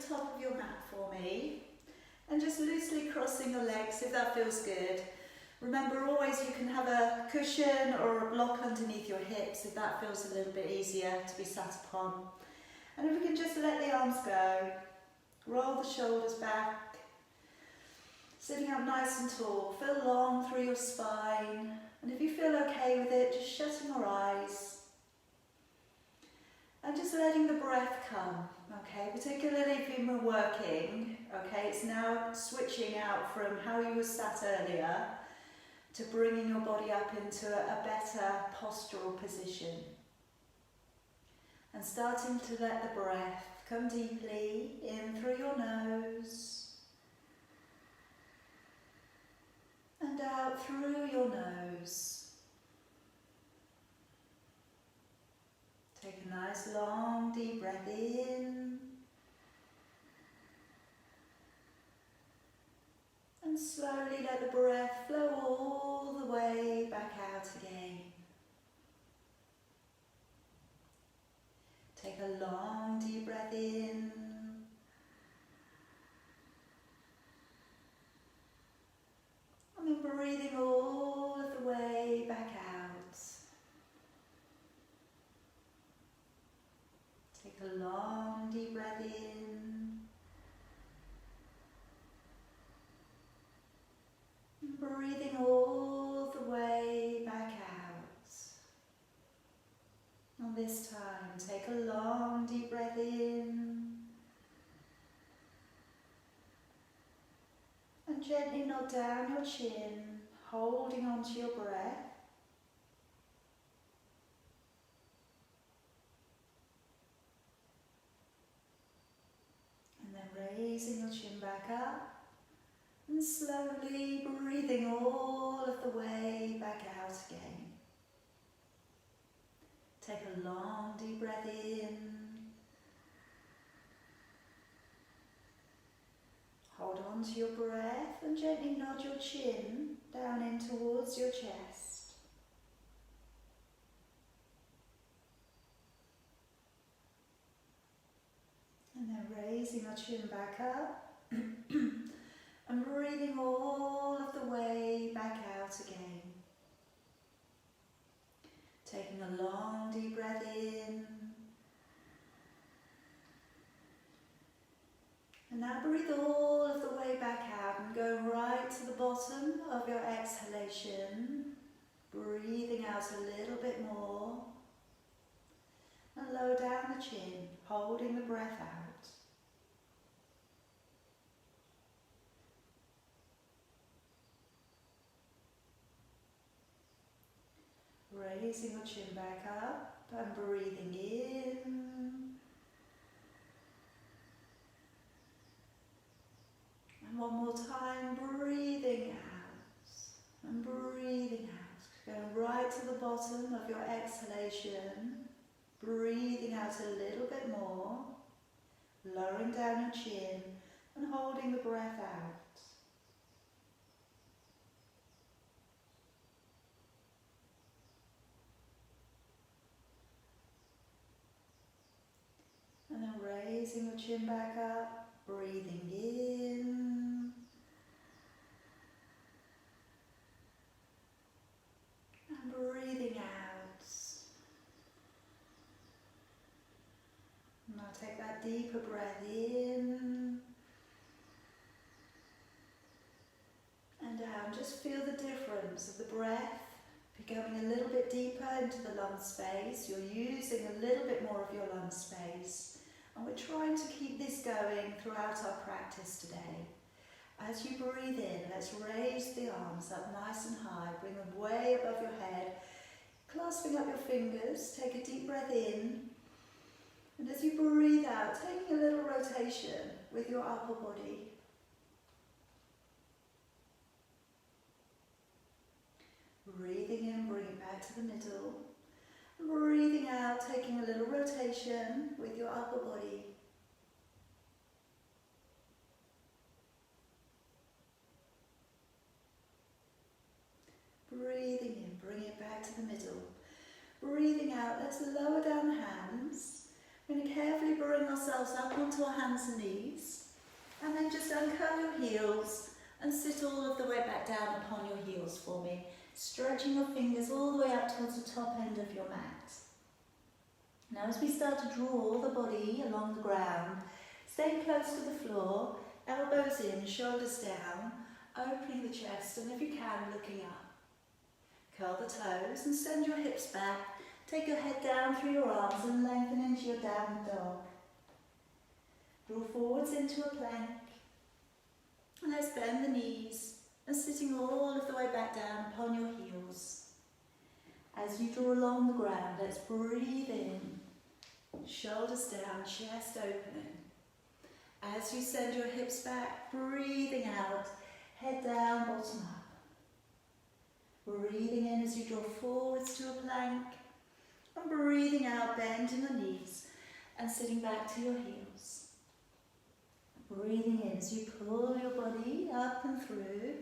top of your mat for me and just loosely crossing your legs if that feels good. Remember, always you can have a cushion or a block underneath your hips if that feels a little bit easier to be sat upon. And if we can just let the arms go, roll the shoulders back, sitting up nice and tall, feel long through your spine, and if you feel okay with it, just shutting your eyes and just letting the breath come, okay, particularly if you've been working, okay, it's now switching out from how you were sat earlier to bringing your body up into a better postural position. And starting to let the breath come deeply in through your nose and out through your nose. Take a nice long deep breath in and slowly let the breath flow all the way back out again. Take a long deep breath in and then breathing all of the way back out. Take a long deep breath in and breathing all the way back out. And this time, take a long deep breath in and gently nod down your chin, holding on to your breath. And then raising your chin back up and slowly breathing all of the way back out again. Take a long deep breath in. Hold on to your breath and gently nod your chin down in towards your chest. And then raising your chin back up and breathing all of the way back out again. Taking a long deep breath in. And now breathe all of the way back out and go right to the bottom of your exhalation. Breathing out a little bit more. And lower down the chin, holding the breath out. Raising your chin back up and breathing in. And one more time, breathing out and breathing out. Going right to the bottom of your exhalation. Breathing out a little bit more. Lowering down your chin and holding the breath out. And then raising your chin back up, breathing in. And breathing out. Now take that deeper breath in. And down. Just feel the difference of the breath becoming a little bit deeper into the lung space. You're using a little bit more of your lung space. And we're trying to keep this going throughout our practice today. As you breathe in, let's raise the arms up nice and high, bring them way above your head, clasping up your fingers, take a deep breath in, and as you breathe out, taking a little rotation with your upper body. Breathing in, bring it back to the middle. Breathing out, taking a little rotation with your upper body. Breathing in, bring it back to the middle. Breathing out, let's lower down the hands. We're going to carefully bring our ourselves up onto our hands and knees, and then just uncurl your heels and sit all of the way back down upon your heels for me, stretching your fingers all the way up towards the top end of your mat. Now as we start to draw the body along the ground, staying close to the floor, elbows in, shoulders down, opening the chest, and if you can, looking up. Curl the toes and send your hips back. Take your head down through your arms and lengthen into your downward dog. Draw forwards into a plank. And let's bend the knees and sitting all of the way back down upon your heels. As you draw along the ground, let's breathe in. Shoulders down, chest opening. As you send your hips back, breathing out, head down, bottom up. Breathing in as you draw forwards to a plank, and breathing out, bending your knees and sitting back to your heels. Breathing in as you pull your body up and through,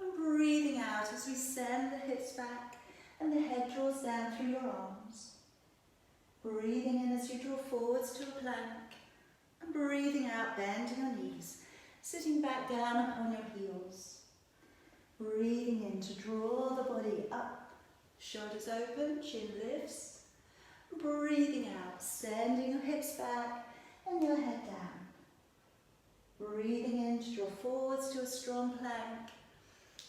and breathing out as we send the hips back and the head draws down through your arms. Breathing in as you draw forwards to a plank, and breathing out, bending your knees, sitting back down upon your heels. Breathing in to draw the body up, shoulders open, chin lifts. Breathing out, sending your hips back and your head down. Breathing in to draw forwards to a strong plank.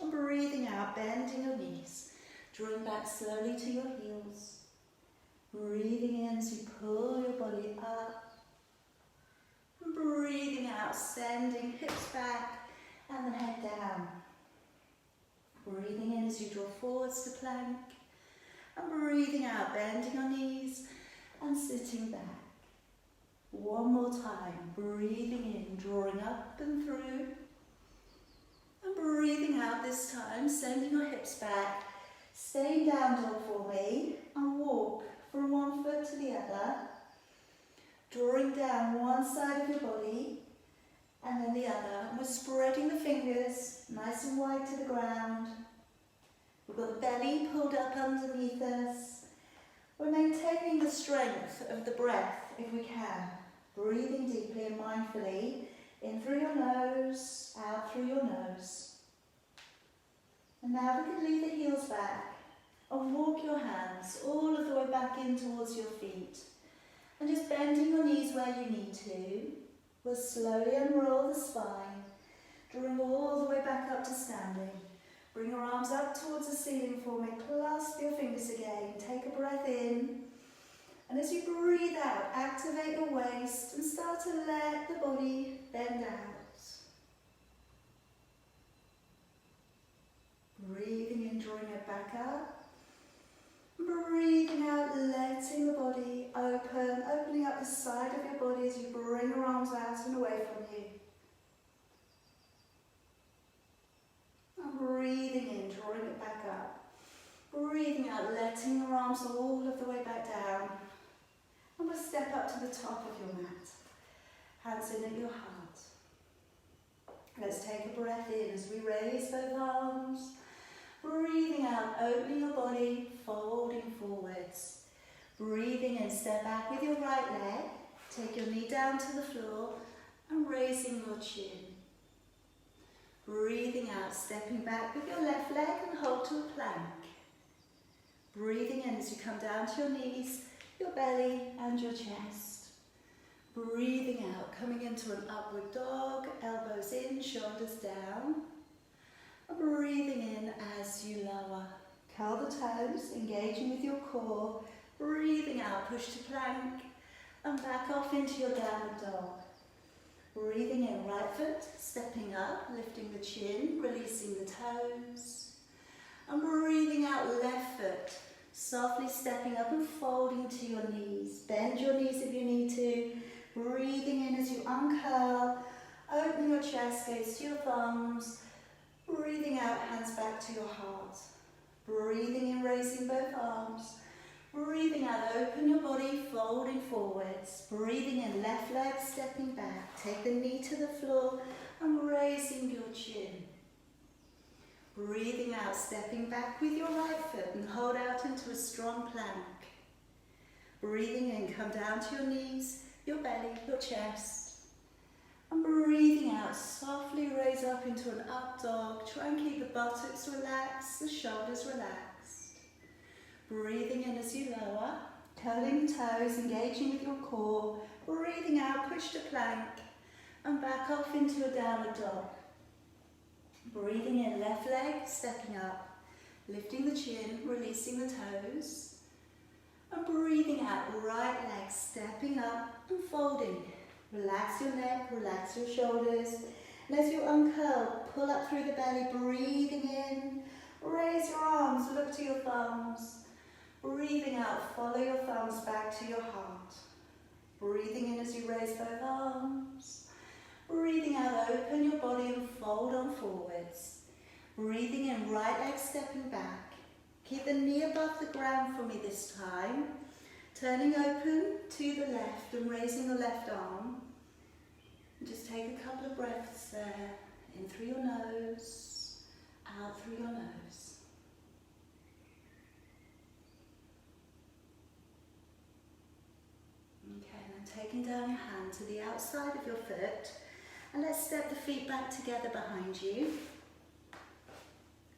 And breathing out, bending your knees, drawing back slowly to your heels. Breathing in as you pull your body up. And breathing out, sending hips back and the head down. Breathing in as you draw forwards to plank, and breathing out, bending your knees and sitting back. One more time, breathing in, drawing up and through, and breathing out this time, sending your hips back, staying down dog for me, and walk from one foot to the other, drawing down one side of your body, and then the other. And we're spreading the fingers nice and wide to the ground. We've got the belly pulled up underneath us. We're maintaining the strength of the breath if we can. Breathing deeply and mindfully, in through your nose, out through your nose. And now we can leave the heels back and walk your hands all of the way back in towards your feet. And just bending your knees where you need to. We'll slowly unroll the spine, drawing all the way back up to standing. Bring your arms up towards the ceiling for me. Clasp your fingers again. Take a breath in. And as you breathe out, activate your waist and start to let the body bend out. Breathing in, drawing it back up. Breathing out, letting the body open, opening up the side of your body as you bring your arms out and away from you. And breathing in, drawing it back up. Breathing out, letting your arms all of the way back down. And we'll step up to the top of your mat. Hands in at your heart. Let's take a breath in as we raise both arms. Breathing out, opening your body, folding forwards. Breathing in, step back with your right leg. Take your knee down to the floor and raising your chin. Breathing out, stepping back with your left leg and hold to a plank. Breathing in as you come down to your knees, your belly and your chest. Breathing out, coming into an upward dog, elbows in, shoulders down. Breathing in as you lower. Curl the toes, engaging with your core. Breathing out, push to plank and back off into your downward dog. Breathing in, right foot, stepping up, lifting the chin, releasing the toes. And breathing out, left foot, softly stepping up and folding to your knees. Bend your knees if you need to. Breathing in as you uncurl, opening your chest, gaze to your thumbs. Breathing out, hands back to your heart. Breathing in, raising both arms. Breathing out, open your body, folding forwards. Breathing in, left leg stepping back. Take the knee to the floor and raising your chin. Breathing out, stepping back with your right foot and hold out into a strong plank. Breathing in, come down to your knees. your belly, your chest. And breathing out, softly raise up into an up dog. Try and keep the buttocks relaxed, the shoulders relaxed. Breathing in as you lower, curling toes, engaging with your core. Breathing out, push to plank and back off into a downward dog. Breathing in, left leg, stepping up, lifting the chin, releasing the toes. And breathing out, right leg, stepping up and folding. Relax your neck, relax your shoulders. And as you uncurl, pull up through the belly, breathing in. Raise your arms, look to your thumbs. Breathing out, follow your thumbs back to your heart. Breathing in as you raise both arms. Breathing out, open your body and fold on forwards. Breathing in, right leg stepping back. Keep the knee above the ground for me this time. Turning open to the left and raising the left arm. And just take a couple of breaths there. In through your nose, out through your nose. Okay, and then taking down your hand to the outside of your foot. And let's step the feet back together behind you.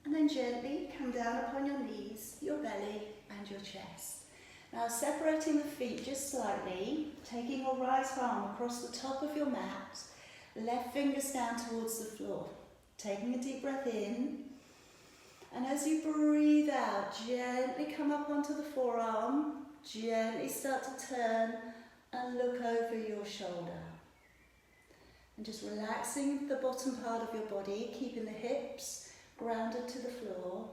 And then gently come down upon your knees, your belly and your chest. Now separating the feet just slightly, taking your right arm across the top of your mat, left fingers down towards the floor. Taking a deep breath in. And as you breathe out, gently come up onto the forearm, gently start to turn and look over your shoulder. And just relaxing the bottom part of your body, keeping the hips grounded to the floor.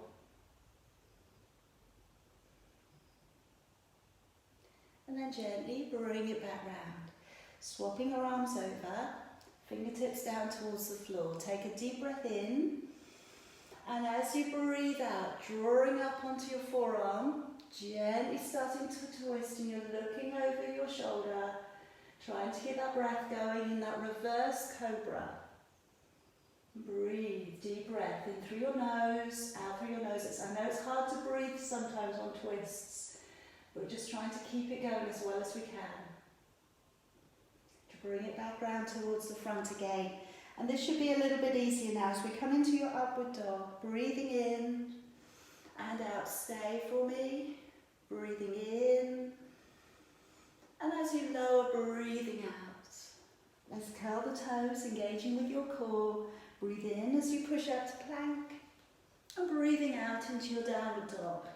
And then gently bring it back round. Swapping your arms over, fingertips down towards the floor. Take a deep breath in. And as you breathe out, drawing up onto your forearm, gently starting to twist and you're looking over your shoulder. Trying to get that breath going in that reverse cobra. Breathe, deep breath in through your nose, out through your nose. I know it's hard to breathe sometimes on twists, but we're just trying to keep it going as well as we can. To bring it back round towards the front again. And this should be a little bit easier now as we come into your upward dog. Breathing in and out. Stay for me. Breathing in. And as you lower, breathing out. Let's curl the toes, engaging with your core. Breathe in as you push up to plank. And breathing out into your downward dog.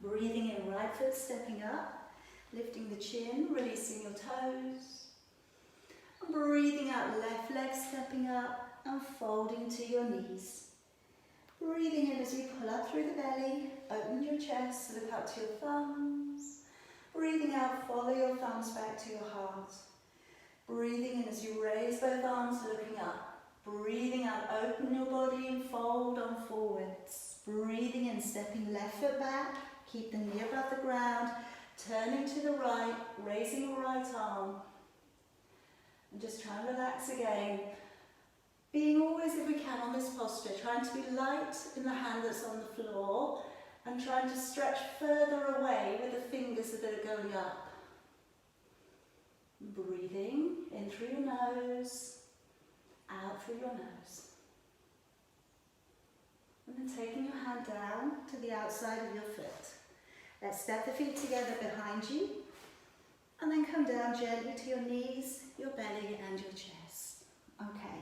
Breathing in, right foot stepping up. Lifting the chin, releasing your toes. And breathing out, left leg stepping up and folding to your knees. Breathing in as you pull up through the belly. Open your chest, look up to your thumbs. Breathing out, follow your thumbs back to your heart. Breathing in as you raise both arms, looking up. Breathing out, open your body and fold on forwards. Breathing in, stepping left foot back, keep the knee above the ground, turning to the right, raising your right arm. And just try and relax again. Being always, if we can, on this posture, trying to be light in the hand that's on the floor, and trying to stretch further away with the fingers that are going up. Breathing in through your nose, out through your nose. And then taking your hand down to the outside of your foot. Let's step the feet together behind you. And then come down gently to your knees, your belly and your chest. Okay.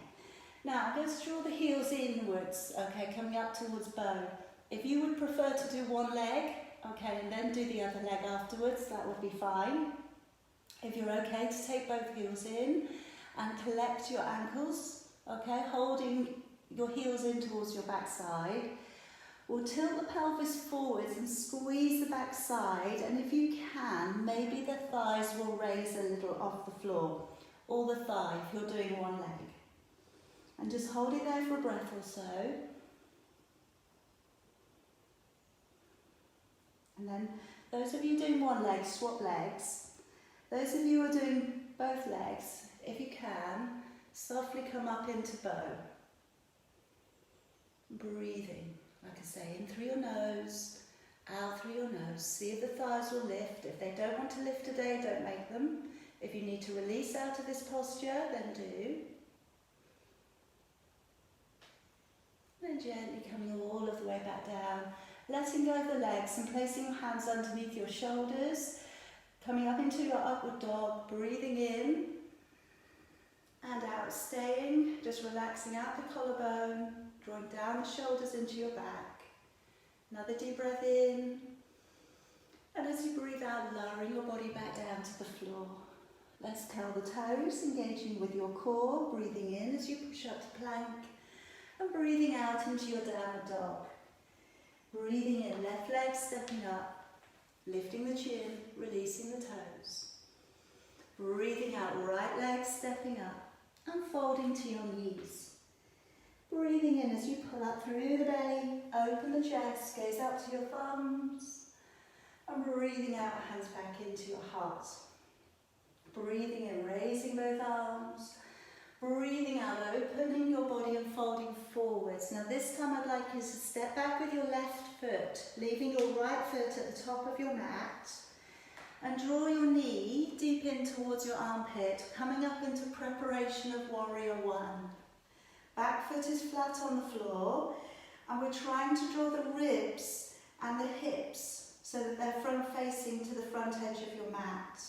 Now I'm going to draw the heels inwards, okay, coming up towards bone. If you would prefer to do one leg, okay, and then do the other leg afterwards, that would be fine. If you're okay to take both heels in and collect your ankles, okay, holding your heels in towards your backside. We'll tilt the pelvis forwards and squeeze the back side, and if you can, maybe the thighs will raise a little off the floor, or the thigh if you're doing one leg. And just hold it there for a breath or so. And then those of you doing one leg, swap legs. Those of you who are doing both legs, if you can, softly come up into bow. Breathing, like I say, in through your nose, out through your nose. See if the thighs will lift. If they don't want to lift today, don't make them. If you need to release out of this posture, then do. And gently coming all of the way back down, letting go of the legs and placing your hands underneath your shoulders, coming up into your upward dog, breathing in and out, staying, just relaxing out the collarbone, drawing down the shoulders into your back. Another deep breath in, and as you breathe out, lowering your body back down to the floor. Let's curl the toes, engaging with your core, breathing in as you push up to plank, and breathing out into your downward dog. Breathing in, left leg stepping up, lifting the chin, releasing the toes. Breathing out, right leg stepping up, and folding to your knees. Breathing in as you pull up through the belly, open the chest, gaze up to your thumbs, and breathing out, hands back into your heart. Breathing in, raising both arms. Breathing out, opening your body and folding forwards. Now this time I'd like you to step back with your left foot, leaving your right foot at the top of your mat, and draw your knee deep in towards your armpit, coming up into preparation of warrior one. Back foot is flat on the floor, and we're trying to draw the ribs and the hips so that they're front facing to the front edge of your mat.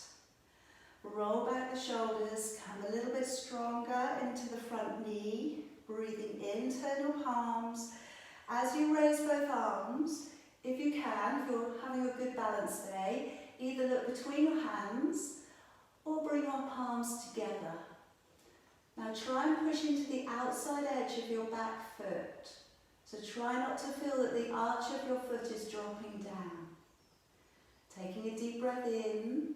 Roll back the shoulders, come a little bit stronger into the front knee, breathing in, turn your palms. As you raise both arms, if you can, if you're having a good balance day, either look between your hands or bring your palms together. Now try and push into the outside edge of your back foot. So try not to feel that the arch of your foot is dropping down. Taking a deep breath in.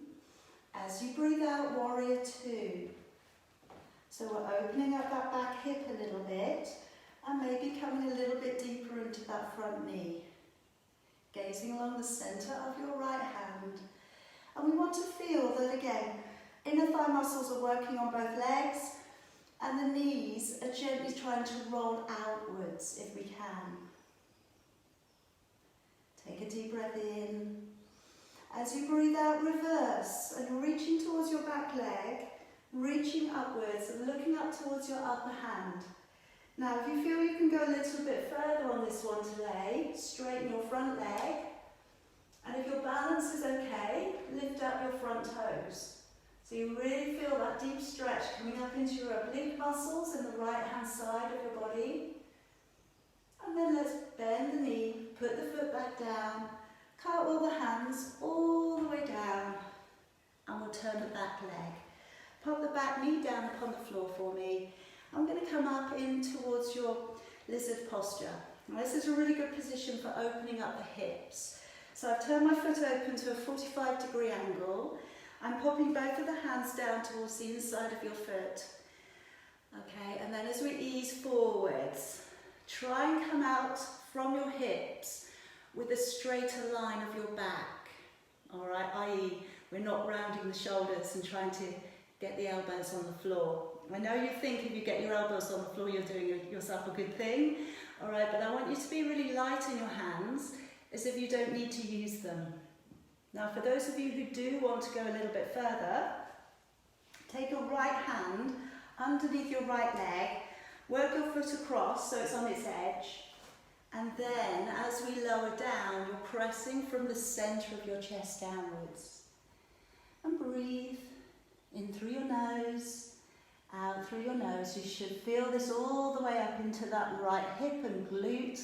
As you breathe out, warrior two. So we're opening up that back hip a little bit and maybe coming a little bit deeper into that front knee. Gazing along the centre of your right hand. And we want to feel that again, inner thigh muscles are working on both legs and the knees are gently trying to roll outwards if we can. Take a deep breath in. As you breathe out, reverse, and you're reaching towards your back leg, reaching upwards and looking up towards your upper hand. Now, if you feel you can go a little bit further on this one today, straighten your front leg, and if your balance is okay, lift up your front toes. So you really feel that deep stretch coming up into your oblique muscles in the right hand side of your body. And then let's bend the knee, put the foot back down, cartwheel the hands all the way down, and we'll turn the back leg. Pop the back knee down upon the floor for me. I'm going to come up in towards your lizard posture. Now, this is a really good position for opening up the hips. So I've turned my foot open to a 45-degree angle. I'm popping both of the hands down towards the inside of your foot. Okay, and then as we ease forwards, try and come out from your hips with a straighter line of your back, all right, i.e. we're not rounding the shoulders and trying to get the elbows on the floor. I know you think if you get your elbows on the floor you're doing yourself a good thing, all right, but I want you to be really light in your hands as if you don't need to use them. Now for those of you who do want to go a little bit further, take your right hand underneath your right leg, work your foot across so it's on its edge, and then as we lower down, you're pressing from the centre of your chest downwards. And breathe in through your nose, out through your nose. You should feel this all the way up into that right hip and glute,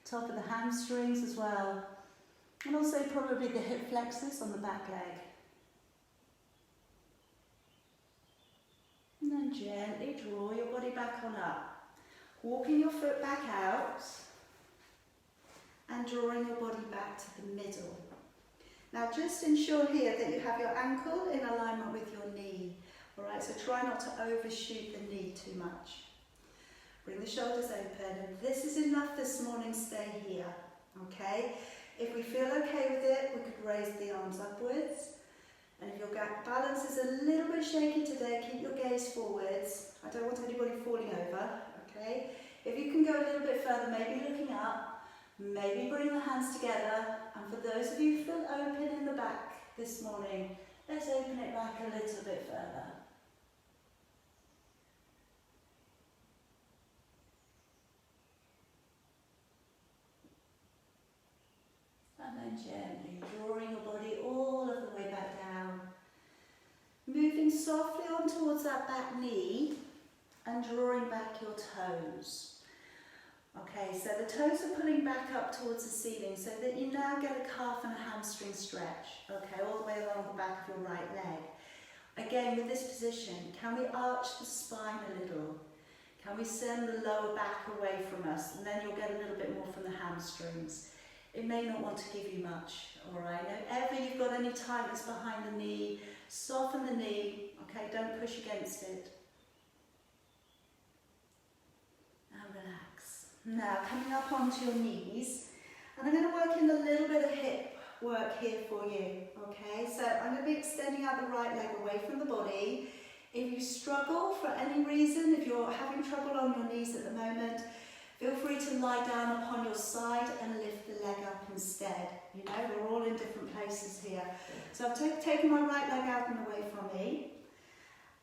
top of the hamstrings as well. And also probably the hip flexors on the back leg. And then gently draw your body back on up. Walking your foot back out and drawing your body back to the middle. Now just ensure here that you have your ankle in alignment with your knee. Alright, so try not to overshoot the knee too much. Bring the shoulders open, and if this is enough this morning, stay here. Okay? If we feel okay with it, we could raise the arms upwards. And if your balance is a little bit shaky today, keep your gaze forwards. I don't want anybody falling over, okay? If you can go a little bit further, maybe looking up, maybe bring the hands together. And for those of you who feel open in the back this morning, Let's open it back a little bit further. And then gently drawing your body all of the way back down. Moving softly on towards that back knee and drawing back your toes. Okay, so the toes are pulling back up towards the ceiling so that you now get a calf and a hamstring stretch, okay, all the way along the back of your right leg. Again, with this position, can we arch the spine a little? Can we send the lower back away from us? And then you'll get a little bit more from the hamstrings. It may not want to give you much, all right? If ever you've got any tightness behind the knee, soften the knee, okay, don't push against it. And relax. Now, coming up onto your knees, and I'm going to work in a little bit of hip work here for you, okay? So I'm going to be extending out the right leg away from the body. If you struggle for any reason, if you're having trouble on your knees at the moment, feel free to lie down upon your side and lift the leg up instead. You know, we're all in different places here. So I've taken my right leg out and away from me.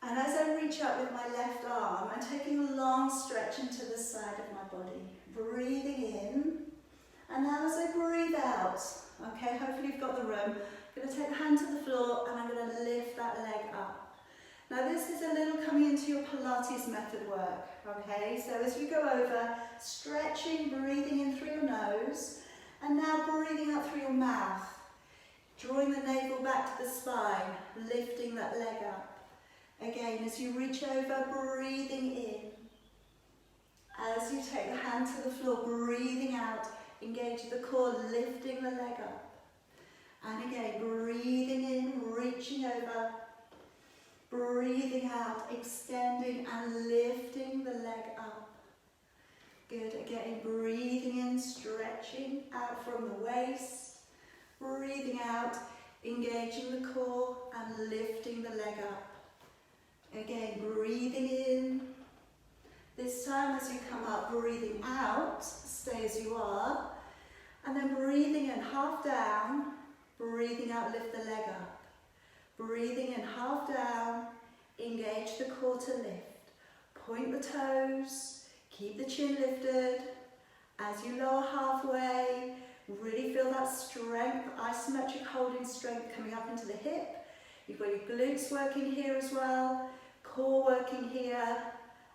And as I reach up with my left arm, I'm taking a long stretch into the side of my body. Breathing in. And now as I breathe out, okay, hopefully you've got the room, I'm going to take a hand to the floor and I'm going to lift that leg up. Now this is a little coming into your Pilates method work, okay? So as you go over, stretching, breathing in through your nose, and now breathing out through your mouth, drawing the navel back to the spine, lifting that leg up. Again, as you reach over, breathing in. As you take the hand to the floor, breathing out, engage the core, lifting the leg up. And again, breathing in, reaching over, breathing out, extending and lifting the leg up. Good, again, breathing in, stretching out from the waist, breathing out, engaging the core and lifting the leg up. Again, breathing in. This time as you come up, breathing out, stay as you are. And then breathing in, half down, breathing out, lift the leg up. Breathing in, half down, engage the core to lift. Point the toes, keep the chin lifted. As you lower halfway, really feel that strength, isometric holding strength coming up into the hip. You've got your glutes working here as well, core working here,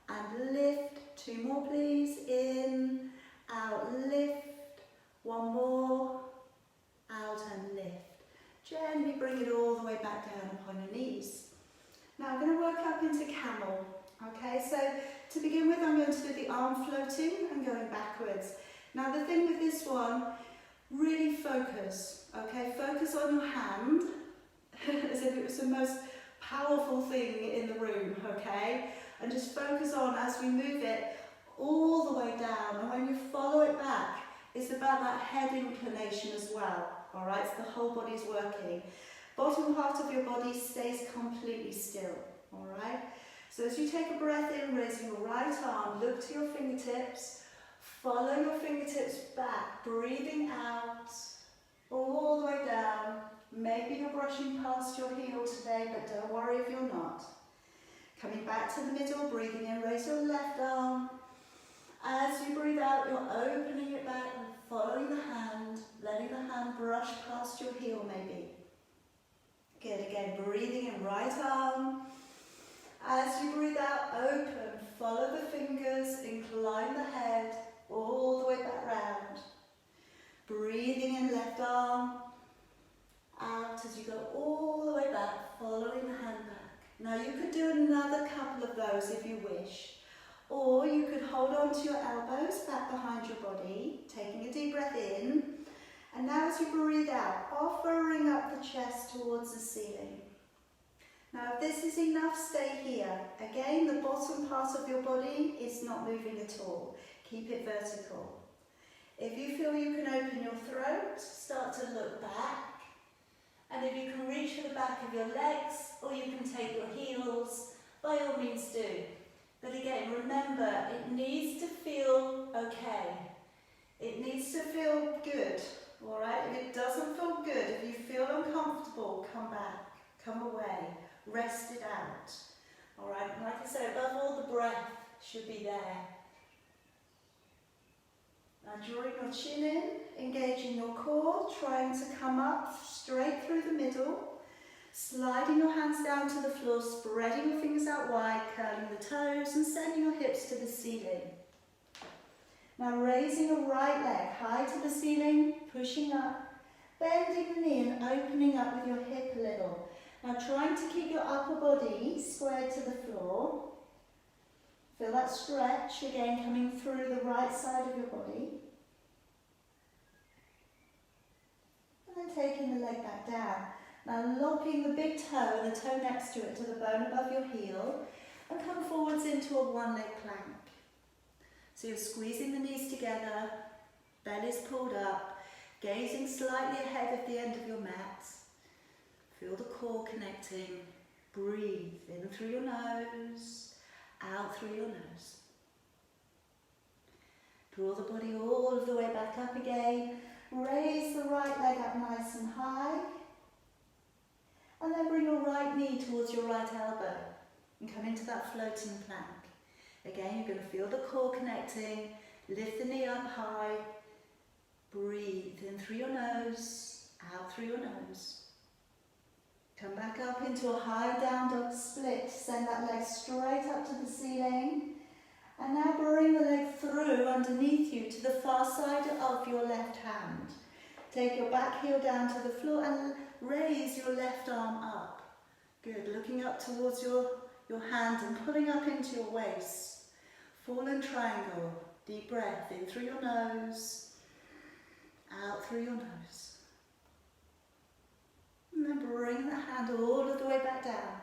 and lift. Two more please, in, out, lift. One more, out and lift. Gently bring it all the way back down upon your knees. Now I'm going to work up into camel. Okay, so to begin with I'm going to do the arm floating and going backwards. Now the thing with this one, really focus. Okay, focus on your hand as if it was the most powerful thing in the room. Okay, and just focus on as we move it all the way down. And when you follow it back, it's about that head inclination as well. All right, so the whole body's working. Bottom part of your body stays completely still. All right. So as you take a breath in, raise your right arm, look to your fingertips, follow your fingertips back, breathing out, all the way down. Maybe you're brushing past your heel today, but don't worry if you're not. Coming back to the middle, breathing in, raise your left arm. As you breathe out, you're opening it back and following the hand, letting the hand brush past your heel maybe. Good, again, breathing in, right arm. As you breathe out, open, follow the fingers, incline the head, all the way back round. Breathing in, left arm, out as you go all the way back, following the hand back. Now you could do another couple of those if you wish. Or you could hold on to your elbows back behind your body, taking a deep breath in. And now as you breathe out, offering up the chest towards the ceiling. Now if this is enough, stay here. Again, the bottom part of your body is not moving at all. Keep it vertical. If you feel you can open your throat, start to look back. And if you can reach for the back of your legs, or you can take your heels, by all means do. But again, remember, it needs to feel okay. It needs to feel good, all right? If it doesn't feel good, if you feel uncomfortable, come back. come away, rest it out. All right, and like I say, above all, the breath should be there. Now drawing your chin in, engaging your core, trying to come up straight through the middle, sliding your hands down to the floor, spreading your fingers out wide, curling the toes and sending your hips to the ceiling. Now raising your right leg high to the ceiling, pushing up, bending the knee and opening up with your hip a little. Now trying to keep your upper body squared to the floor. Feel that stretch again coming through the right side of your body. And then taking the leg back down. Now locking the big toe and the toe next to it to the bone above your heel and come forwards into a one-leg plank. So you're squeezing the knees together, belly's pulled up, gazing slightly ahead of the end of your mat. Feel the core connecting. Breathe in through your nose, out through your nose. Draw the body all of the way back up again. Raise the right leg up nice and high. And then bring your right knee towards your right elbow and come into that floating plank. Again, you're going to feel the core connecting. Lift the knee up high. Breathe in through your nose, out through your nose. Come back up into a high down dog split. Send that leg straight up to the ceiling. And now bring the leg through underneath you to the far side of your left hand. Take your back heel down to the floor and raise your left arm up. Good, looking up towards your hand and pulling up into your waist. Fallen triangle. Deep breath in through your nose, out through your nose. And then bring the hand all of the way back down.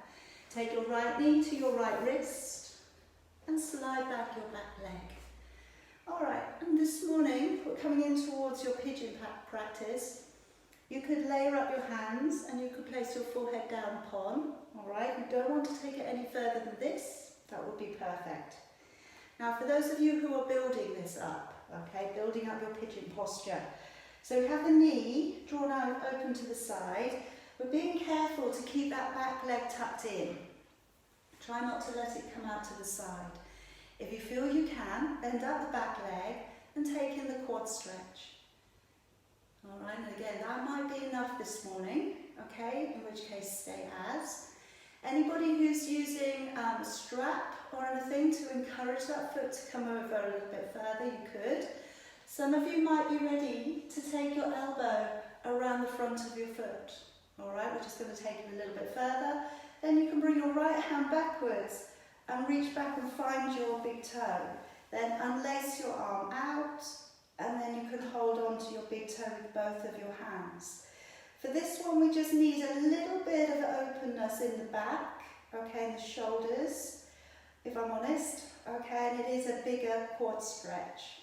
Take your right knee to your right wrist and slide back your back leg. Alright, and this morning we're coming in towards your pigeon practice. You could layer up your hands and you could place your forehead down upon. Alright, you don't want to take it any further than this. That would be perfect. Now for those of you who are building this up, okay, building up your pigeon posture. So we have the knee drawn out open to the side. We're being careful to keep that back leg tucked in. Try not to let it come out to the side. If you feel you can, bend up the back leg and take in the quad stretch. Alright, and again, that might be enough this morning, okay, in which case stay as. Anybody who's using a strap or anything to encourage that foot to come over a little bit further, you could. Some of you might be ready to take your elbow around the front of your foot. Alright, we're just going to take it a little bit further. Then you can bring your right hand backwards and reach back and find your big toe. Then unlace your arm out and then you can hold on to your big toe with both of your hands. For this one we just need a little bit of openness in the back, okay, in the shoulders, if I'm honest, okay, and it is a bigger quad stretch.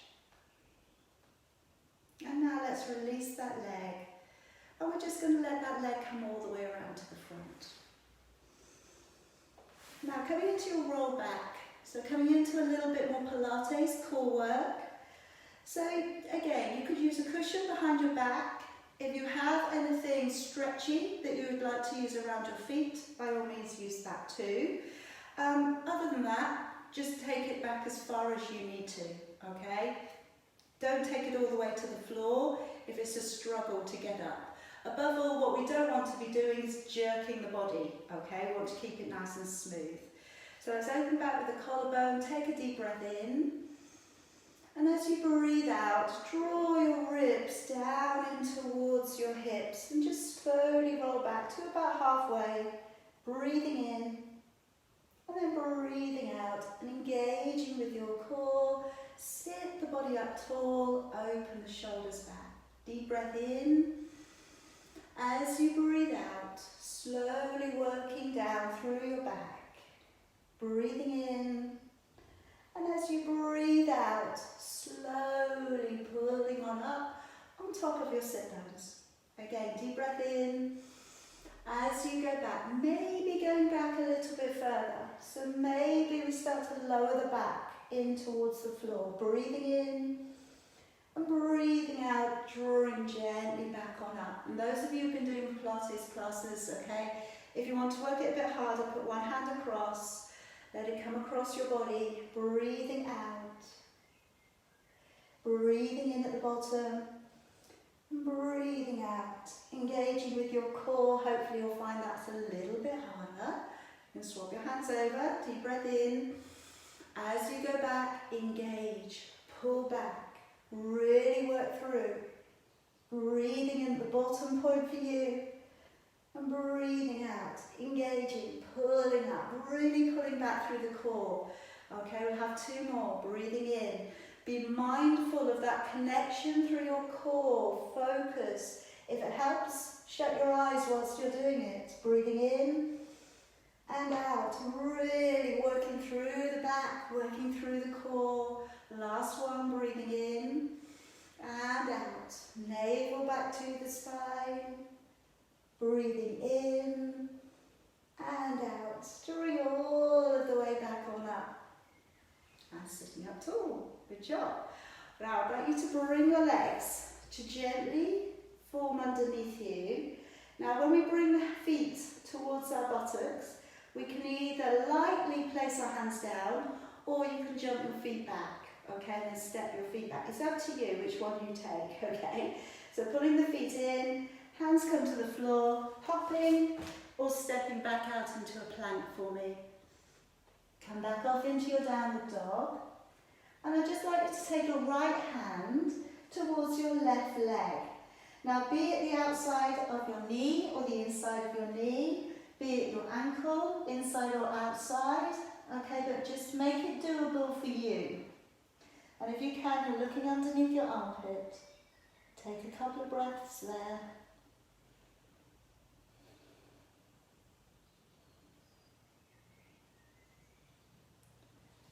And now let's release that leg. And we're just going to let that leg come all the way around to the front. Now coming into your roll back, so coming into a little bit more Pilates core work. So again, you could use a cushion behind your back. If you have anything stretchy that you would like to use around your feet, by all means use that too. Other than that, just take it back as far as you need to, okay? Don't take it all the way to the floor if it's a struggle to get up. Above all, what we don't want to be doing is jerking the body, okay? We want to keep it nice and smooth. So let's open back with the collarbone, take a deep breath in. And as you breathe out, draw your ribs down in towards your hips and just slowly roll back to about halfway, breathing in and then breathing out and engaging with your core. Sit the body up tall, open the shoulders back. Deep breath in. As you breathe out, slowly working down through your back. Breathing in. And as you breathe out, slowly pulling on up on top of your sit bones. Again, deep breath in. As you go back, maybe going back a little bit further. So maybe we start to lower the back in towards the floor. Breathing in and breathing out, drawing gently back on up. And those of you who've been doing Pilates classes, okay, If you want to work it a bit harder, put one hand across, let it come across your body, breathing out, breathing in at the bottom, breathing out, engaging with your core. Hopefully you'll find that's a little bit harder. You can swap your hands over, deep breath in. As you go back, engage, pull back, really work through. Breathing in at the bottom point for you, and breathing out, engaging, pulling up, really pulling back through the core. Okay, we'll have two more. Breathing in. Be mindful of that connection through your core. Focus. If it helps, shut your eyes whilst you're doing it. Breathing in and out. Really working through the back, working through the core. Last one, breathing in and out. Navel back to the spine. Breathing in and out. Drawing all of the way back on up. And sitting up tall. Good job. Now I'd like you to bring your legs to gently form underneath you. Now when we bring the feet towards our buttocks, we can either lightly place our hands down or you can jump your feet back, okay, and then step your feet back. It's up to you which one you take, okay? So pulling the feet in, hands come to the floor, hopping or stepping back out into a plank for me. Come back off into your downward dog. And I'd just like you to take your right hand towards your left leg. Now be it the outside of your knee or the inside of your knee, be it your ankle, inside or outside, okay, but just make it doable for you. And if you can, you're looking underneath your armpit. Take a couple of breaths there.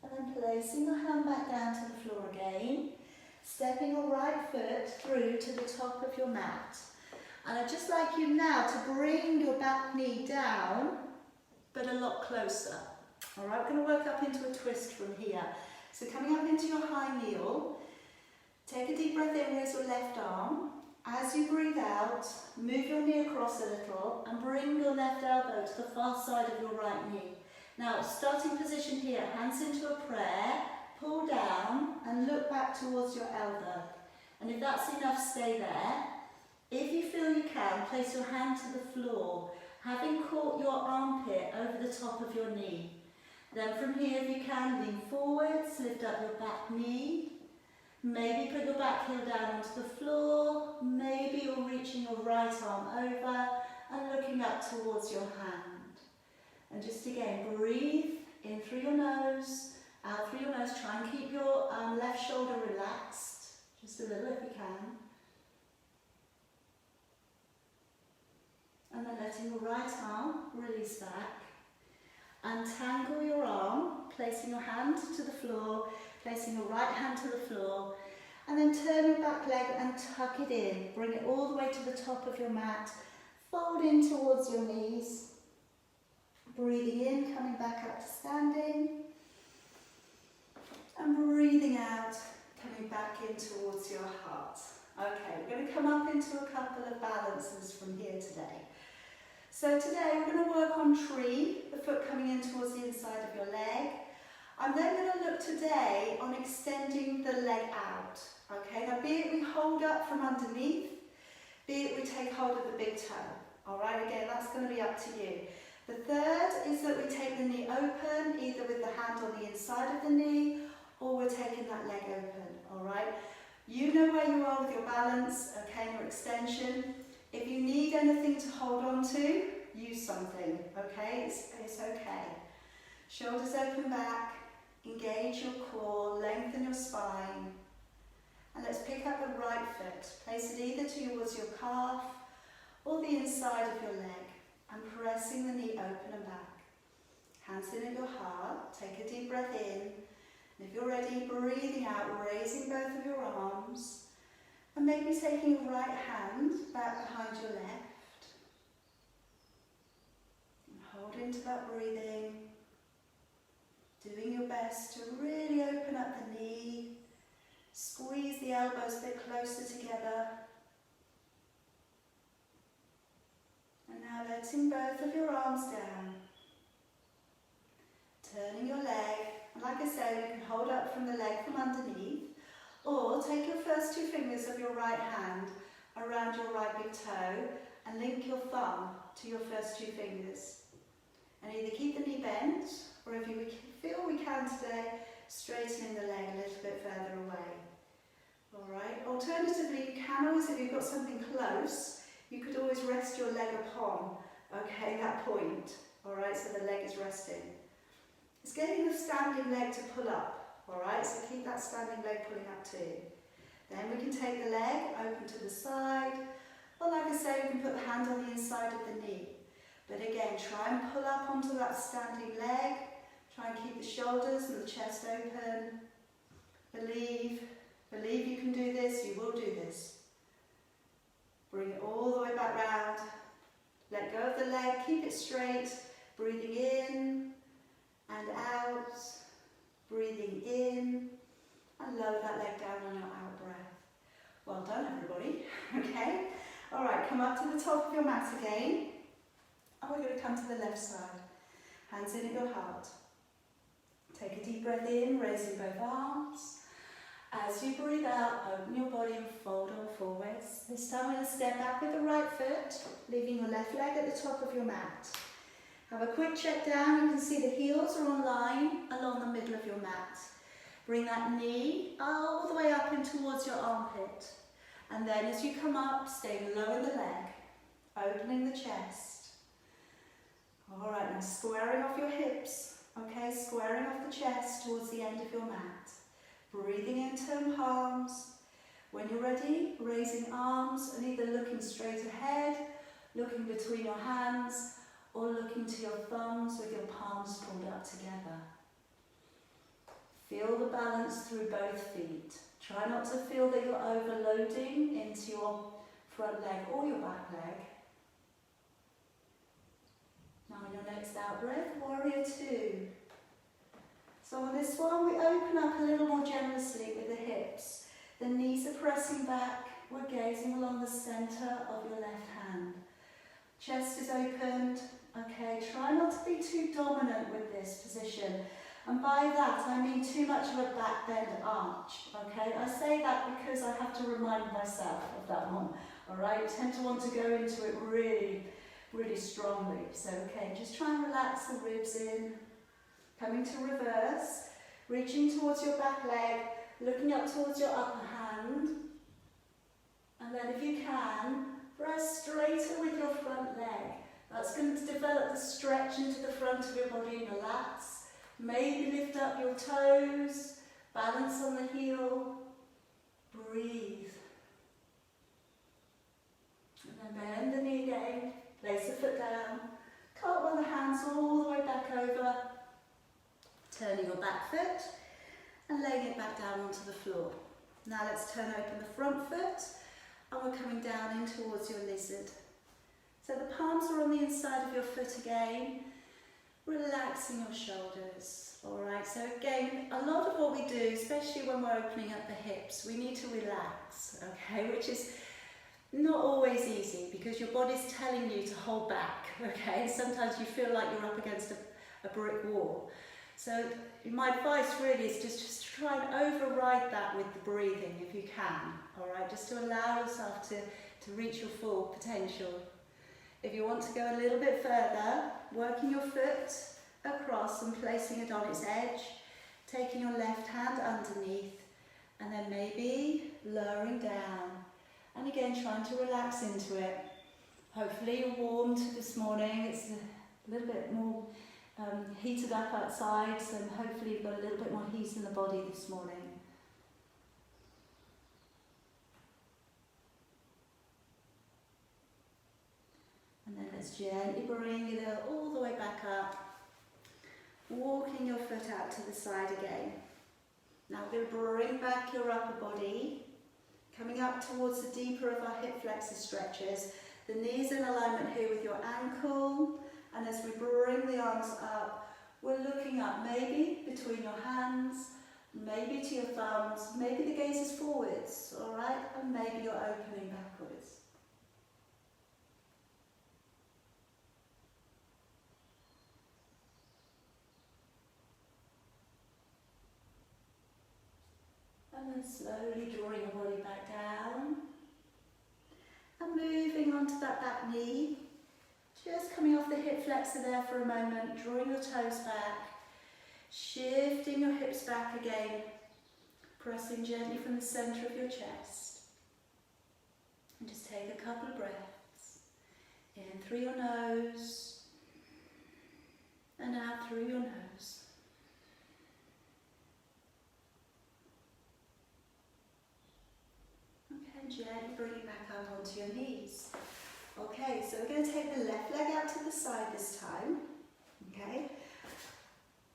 And then placing your hand back down to the floor again, stepping your right foot through to the top of your mat. And I'd just like you now to bring your back knee down, but a lot closer. All right, we're going to work up into a twist from here. So coming up into your high kneel, take a deep breath in, raise your left arm. As you breathe out, move your knee across a little and bring your left elbow to the far side of your right knee. Now, starting position here, hands into a prayer, pull down and look back towards your elbow. And if that's enough, stay there. If you feel you can, place your hand to the floor, having caught your armpit over the top of your knee. Then from here, if you can, lean forwards, lift up your back knee. Maybe put your back heel down onto the floor. Maybe you're reaching your right arm over and looking up towards your hand. And just again, breathe in through your nose, out through your nose. Try and keep your left shoulder relaxed, just a little if you can. And then letting your right arm release back. Untangle your arm, placing your hand to the floor, placing your right hand to the floor, and then turn your back leg and tuck it in. Bring it all the way to the top of your mat. Fold in towards your knees. Breathing in, coming back up to standing. And breathing out, coming back in towards your heart. Okay, we're going to come up into a couple of balances from here today. So today we're going to work on tree, the foot coming in towards the inside of your leg. I'm then going to look today on extending the leg out. Okay, now be it we hold up from underneath, be it we take hold of the big toe. Alright, again, that's going to be up to you. The third is that we take the knee open, either with the hand on the inside of the knee, or we're taking that leg open, alright? You know where you are with your balance, okay, your extension. If you need anything to hold on to, use something, okay? It's okay. Shoulders open back, engage your core, lengthen your spine. And let's pick up the right foot. Place it either towards your calf or the inside of your leg. And pressing the knee open and back. Hands in at your heart. Take a deep breath in. And if you're ready, breathing out, raising both of your arms. And maybe taking your right hand back behind your left. And hold into that breathing. Doing your best to really open up the knee. Squeeze the elbows a bit closer together. And now letting both of your arms down, turning your leg, and like I say, you can hold up from the leg from underneath, or take your first two fingers of your right hand around your right big toe and link your thumb to your first two fingers. And either keep the knee bent, or if you feel we can today, straightening the leg a little bit further away. Alright, alternatively you can always, if you've got something close, you could always rest your leg upon, okay, that point. Alright, so the leg is resting. It's getting the standing leg to pull up, alright, so keep that standing leg pulling up too. Then we can take the leg open to the side, or like I say, we can put the hand on the inside of the knee. But again, try and pull up onto that standing leg, try and keep the shoulders and the chest open. Believe you can do this, you will do this. Bring it all the way back round. Let go of the leg, keep it straight, breathing in and out, breathing in, and lower that leg down on your out breath. Well done everybody, okay? Alright, come up to the top of your mat again, and we're going to come to the left side. Hands in at your heart. Take a deep breath in, raising both arms. As you breathe out, open your body and fold on forwards. This time we're going to step back with the right foot, leaving your left leg at the top of your mat. Have a quick check down. You can see the heels are on line along the middle of your mat. Bring that knee all the way up in towards your armpit. And then as you come up, stay low in the leg, opening the chest. Alright, now squaring off your hips, okay, squaring off the chest towards the end of your mat. Breathing in, turn palms. When you're ready, raising arms and either looking straight ahead, looking between your hands, or looking to your thumbs with your palms pulled up together. Feel the balance through both feet. Try not to feel that you're overloading into your front leg or your back leg. Now on your next out breath, warrior two. So on this one, we open up a little more generously with the hips. The knees are pressing back. We're gazing along the centre of your left hand. Chest is opened. Okay, try not to be too dominant with this position. And by that, I mean too much of a back bend arch. Okay, I say that because I have to remind myself of that one. All right, I tend to want to go into it really, really strongly. So, okay, just try and relax the ribs in. Coming to reverse, reaching towards your back leg, looking up towards your upper hand. And then if you can, press straighter with your front leg. That's going to develop the stretch into the front of your body and your lats. Maybe lift up your toes, balance on the heel, breathe. And then bend the knee again, place the foot down, cartwheel the hands all the way back over, turning your back foot and laying it back down onto the floor. Now let's turn open the front foot and we're coming down in towards your lizard. So the palms are on the inside of your foot again, relaxing your shoulders. Alright, so again, a lot of what we do, especially when we're opening up the hips, we need to relax, okay, which is not always easy because your body's telling you to hold back, okay? Sometimes you feel like you're up against a brick wall. So my advice really is just try and override that with the breathing if you can, alright, just to allow yourself to reach your full potential. If you want to go a little bit further, working your foot across and placing it on its edge, taking your left hand underneath, and then maybe lowering down. And again, trying to relax into it. Hopefully you're warmed this morning. It's a little bit more heated up outside, so hopefully you've got a little bit more heat in the body this morning. And then let's gently bring it all the way back up, walking your foot out to the side again. Now we're going to bring back your upper body, coming up towards the deeper of our hip flexor stretches. The knees in alignment here with your ankle, and as we bring the arms up, we're looking up maybe between your hands, maybe to your thumbs, maybe the gaze is forwards, alright, and maybe you're opening backwards. And slowly drawing your body back down. And moving onto that back knee. Just coming off the hip flexor there for a moment, drawing your toes back. Shifting your hips back again. Pressing gently from the centre of your chest. And just take a couple of breaths. In through your nose. And out through your nose. Gently bring it back up onto your knees. Okay, so we're going to take the left leg out to the side this time. Okay,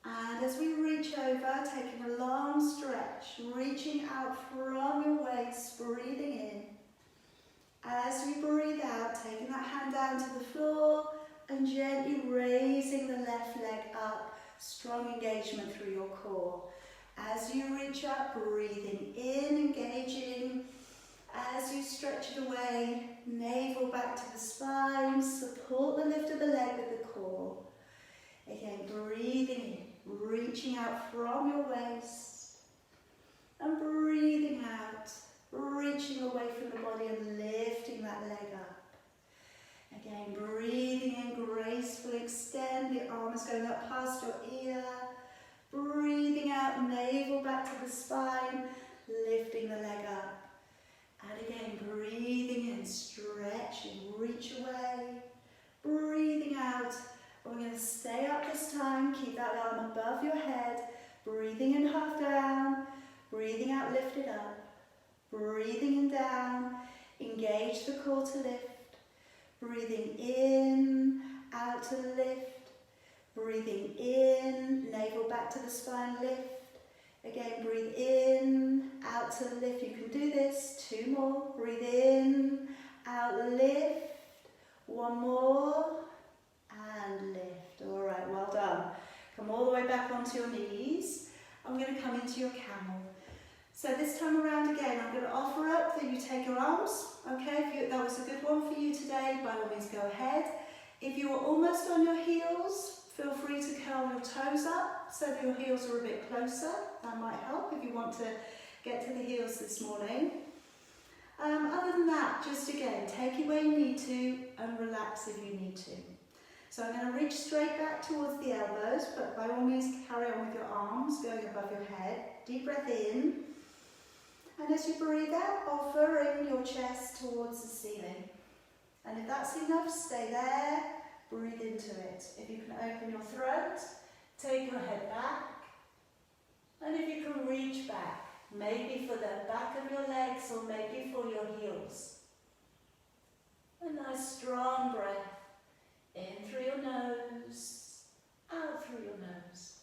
and as we reach over, taking a long stretch, reaching out from your waist, breathing in. As we breathe out, taking that hand down to the floor and gently raising the left leg up, strong engagement through your core. As you reach up, breathing in, engaging. As you stretch it away, navel back to the spine, support the lift of the leg with the core. Again, breathing in, reaching out from your waist, and breathing out, reaching away from the body and lifting that leg up. Again, breathing in gracefully, extend the arms going up past your ear, breathing out, navel back to the spine, lifting the leg up. And again, breathing in, stretching, reach away, breathing out. We're going to stay up this time, keep that arm above your head, breathing in half down, breathing out, lift it up, breathing in down, engage the core to lift, breathing in, out to lift, breathing in, navel back to the spine, lift. Again, breathe in, out to lift. You can do this. 2 more. Breathe in, out, lift. 1 more, and lift. All right, well done. Come all the way back onto your knees. I'm going to come into your camel. So this time around again, I'm going to offer up that you take your arms. Okay, if that was a good one for you today, by all means go ahead. If you are almost on your heels, feel free to curl your toes up so that your heels are a bit closer. That might help if you want to get to the heels this morning. Other than that, just again, take it where you need to and relax if you need to. So I'm going to reach straight back towards the elbows, but by all means carry on with your arms going above your head. Deep breath in. And as you breathe out, offering your chest towards the ceiling. And if that's enough, stay there. Breathe into it. If you can open your throat, take your head back. And if you can reach back, maybe for the back of your legs or maybe for your heels. A nice strong breath. In through your nose, out through your nose.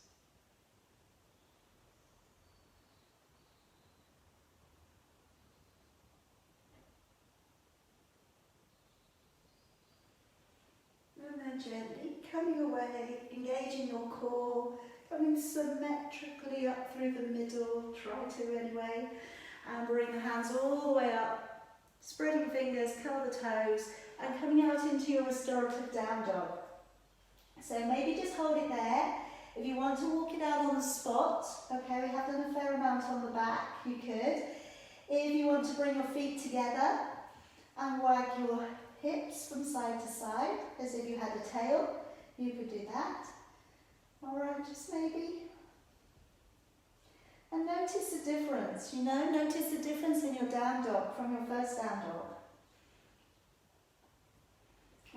And then gently coming away, engaging your core, coming symmetrically up through the middle, try to anyway, and bring the hands all the way up, spreading fingers, curl the toes, and coming out into your restorative down dog. So maybe just hold it there. If you want to walk it out on the spot, okay, we have done a fair amount on the back, you could. If you want to bring your feet together and wag your hips from side to side, as if you had a tail, you could do that. All right, just maybe. And notice the difference, notice the difference in your down dog from your first down dog.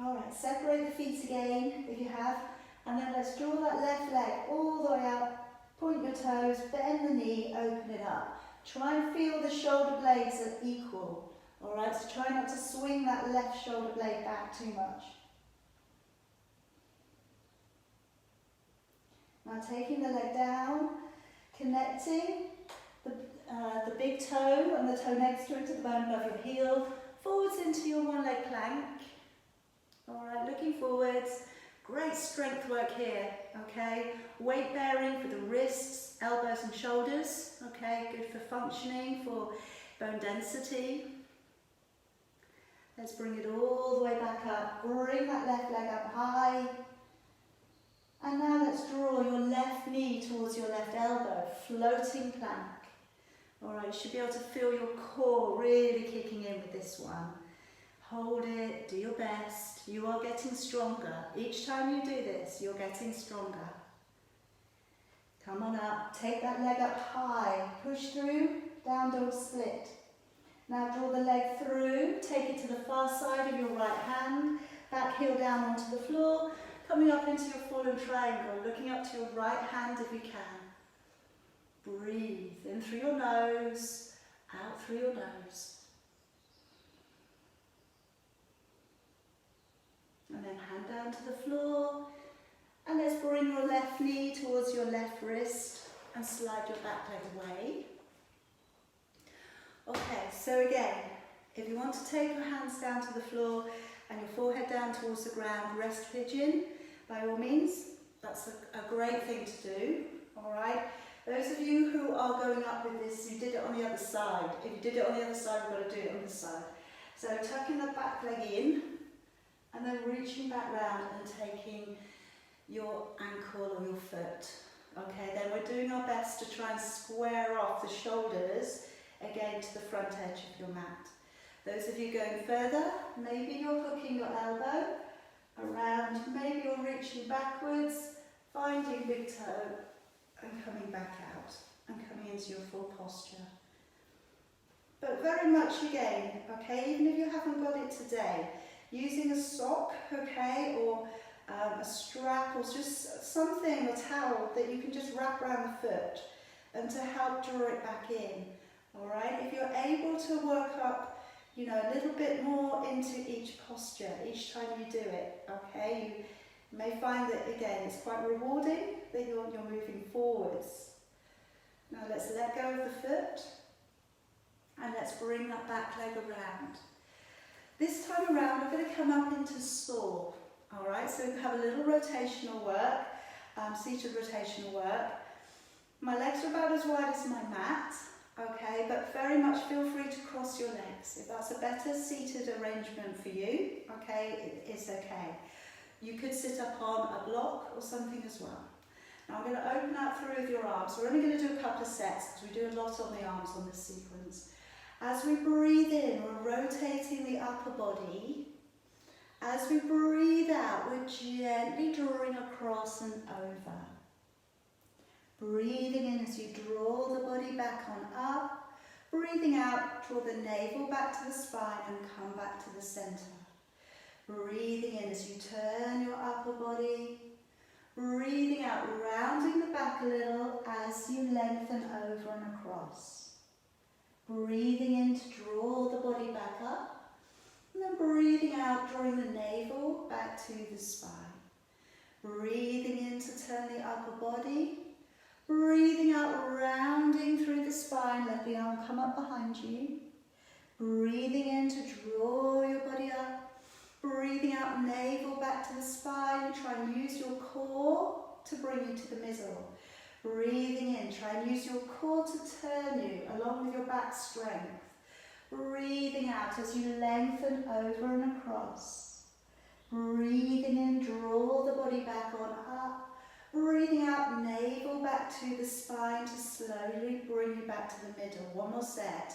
All right, separate the feet again if you have, and then let's draw that left leg all the way up, point your toes, bend the knee, open it up. Try and feel the shoulder blades are equal. All right, so try not to swing that left shoulder blade back too much. Now taking the leg down, connecting the big toe and the toe next to it to the bone above your heel, forwards into your one leg plank. All right, looking forwards. Great strength work here, okay? Weight bearing for the wrists, elbows and shoulders, okay? Good for functioning, for bone density. Let's bring it all the way back up. Bring that left leg up high. And now let's draw your left knee towards your left elbow, floating plank. Alright, you should be able to feel your core really kicking in with this one. Hold it, do your best. You are getting stronger. Each time you do this, you're getting stronger. Come on up, take that leg up high, push through, down dog split. Now draw the leg through, take it to the far side of your right hand, back heel down onto the floor, coming up into your fallen triangle, looking up to your right hand if you can. Breathe in through your nose, out through your nose. And then hand down to the floor. And let's bring your left knee towards your left wrist and slide your back leg away. Okay, so again, if you want to take your hands down to the floor and your forehead down towards the ground, rest pigeon, by all means, that's a great thing to do, all right? Those of you who are going up with this, you did it on the other side. If you did it on the other side, we've got to do it on this side. So tucking the back leg in, and then reaching back round and taking your ankle or your foot. Okay, then we're doing our best to try and square off the shoulders again to the front edge of your mat. Those of you going further, maybe you're hooking your elbow around, maybe you're reaching backwards, finding big toe and coming back out and coming into your full posture. But very much again, okay, even if you haven't got it today, using a sock, okay, or a strap or just something, a towel that you can just wrap around the foot and to help draw it back in, all right? If you're able to work up, you know, a little bit more into each posture each time you do it, okay? You may find that, again, it's quite rewarding that you're moving forwards. Now let's let go of the foot and let's bring that back leg around. This time around, we're going to come up into saw. All right, so we have a little rotational work, seated rotational work. My legs are about as wide as my mat, okay, but very much feel free to cross your legs. If that's a better seated arrangement for you, okay, it's okay. You could sit up on a block or something as well. Now I'm going to open out through with your arms. We're only going to do a couple of sets because we do a lot on the arms on this sequence. As we breathe in, we're rotating the upper body. As we breathe out, we're gently drawing across and over. Breathing in as you draw the body back on up. Breathing out, draw the navel back to the spine and come back to the center. Breathing in as you turn your upper body. Breathing out, rounding the back a little as you lengthen over and across. Breathing in to draw the body back up. And then breathing out, drawing the navel back to the spine. Breathing in to turn the upper body. Breathing out, rounding through the spine, let the arm come up behind you. Breathing in to draw your body up. Breathing out, navel back to the spine. Try and use your core to bring you to the middle. Breathing in, try and use your core to turn you along with your back strength. Breathing out as you lengthen over and across. Breathing in, draw the body back on up. Breathing out, navel back to the spine to slowly bring you back to the middle. One more set.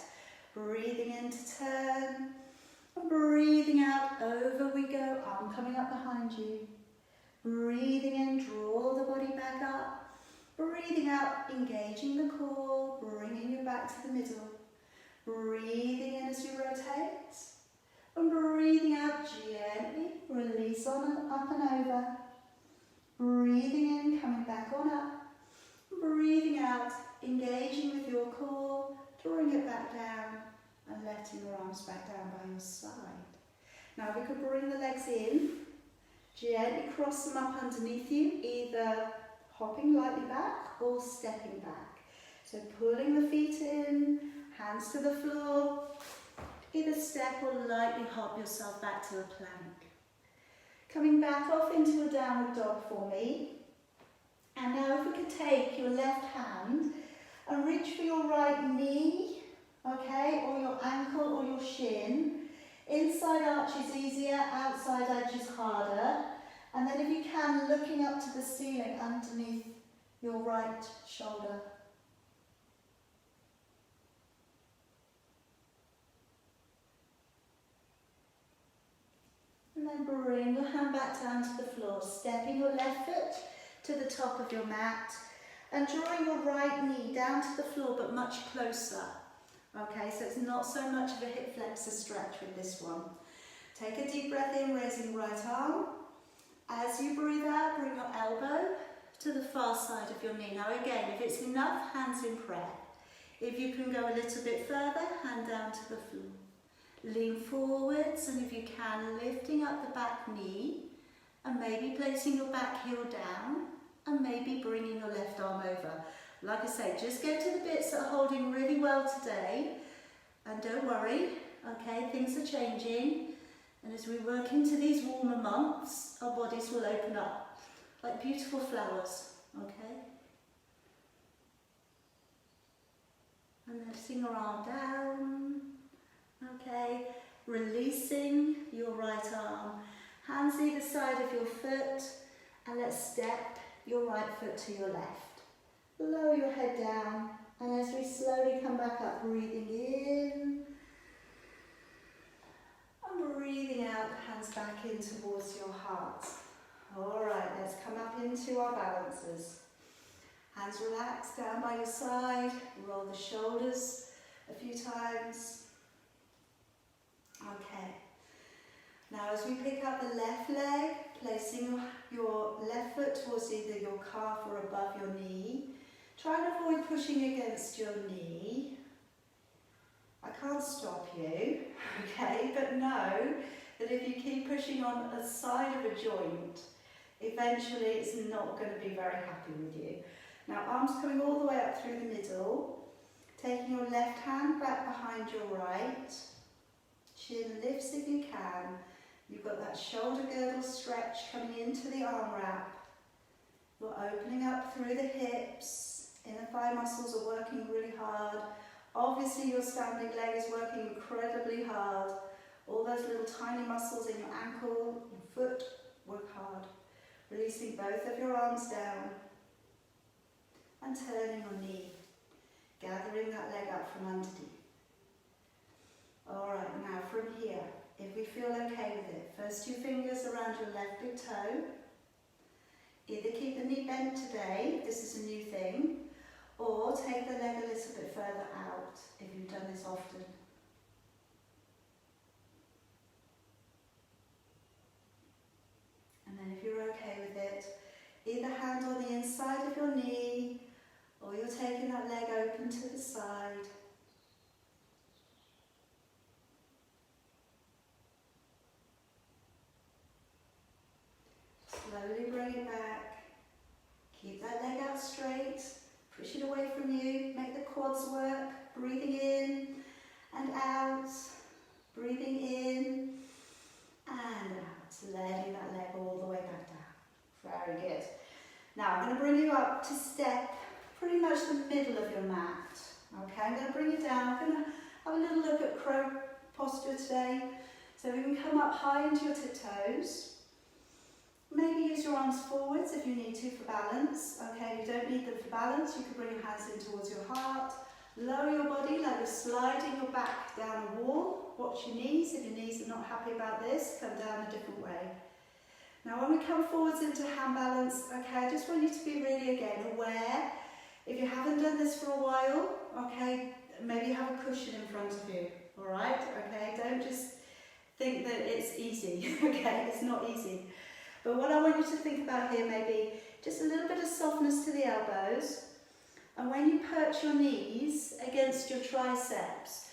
Breathing in to turn. And breathing out, over we go, arm coming up behind you. Breathing in, draw the body back up. Breathing out, engaging the core, bringing you back to the middle. Breathing in as you rotate. And breathing out, gently release on and up and over. Breathing in, coming back on up. Breathing out, engaging with your core, drawing it back down and letting your arms back down by your side. Now we could bring the legs in, gently cross them up underneath you, either hopping lightly back or stepping back. So pulling the feet in, hands to the floor, either step or lightly hop yourself back to a plank. Coming back off into a downward dog for me. And now if we could take your left hand and reach for your right knee, okay, or your ankle or your shin. Inside arch is easier, outside edge is harder. And then if you can, looking up to the ceiling underneath your right shoulder. then bring your hand back down to the floor, stepping your left foot to the top of your mat and drawing your right knee down to the floor but much closer. Okay, so it's not so much of a hip flexor stretch with this one. Take a deep breath in, raising right arm. As you breathe out, bring your elbow to the far side of your knee. Now again, if it's enough, hands in prayer. If you can go a little bit further, hand down to the floor. Lean forwards, and if you can, lifting up the back knee and maybe placing your back heel down and maybe bringing your left arm over. Like I say, just get to the bits that are holding really well today, and don't worry, okay, things are changing, and as we work into these warmer months, our bodies will open up like beautiful flowers, okay? And lifting your arm down, okay, releasing your right arm, hands either side of your foot, and let's step your right foot to your left. Lower your head down, and as we slowly come back up, breathing in and breathing out, hands back in towards your heart. Alright, let's come up into our balances. Hands relaxed down by your side, roll the shoulders a few times. Okay, now as we pick up the left leg, placing your left foot towards either your calf or above your knee. Try and avoid pushing against your knee. I can't stop you, okay, but know that if you keep pushing on a side of a joint, eventually it's not going to be very happy with you. Now arms coming all the way up through the middle, taking your left hand back behind your right, chin lifts if you can. You've got that shoulder girdle stretch coming into the arm wrap. You're opening up through the hips. Inner thigh muscles are working really hard. Obviously your standing leg is working incredibly hard. All those little tiny muscles in your ankle, your foot, work hard. Releasing both of your arms down and turning your knee. Gathering that leg up from underneath. Alright, now from here, if we feel okay with it, first 2 fingers around your left big toe. Either keep the knee bent today, this is a new thing, or take the leg a little bit further out if you've done this often. And then if you're okay with it, either hand on the inside of your knee, or you're taking that leg open to the side. Slowly bring it back. Keep that leg out straight. Push it away from you. Make the quads work. Breathing in and out. Breathing in and out. Letting that leg all the way back down. Very good. Now I'm going to bring you up to step pretty much the middle of your mat. Okay, I'm going to bring you down. I'm going to have a little look at crow posture today. So we can come up high into your tiptoes. Maybe use your arms forwards if you need to for balance. Okay, if you don't need them for balance, you can bring your hands in towards your heart. Lower your body like you're sliding your back down a wall. Watch your knees. If your knees are not happy about this, come down a different way. Now when we come forwards into hand balance, okay, I just want you to be really, again, aware. If you haven't done this for a while, okay, maybe have a cushion in front of you, all right? Okay, don't just think that it's easy, okay? It's not easy. But what I want you to think about here may be just a little bit of softness to the elbows. And when you perch your knees against your triceps,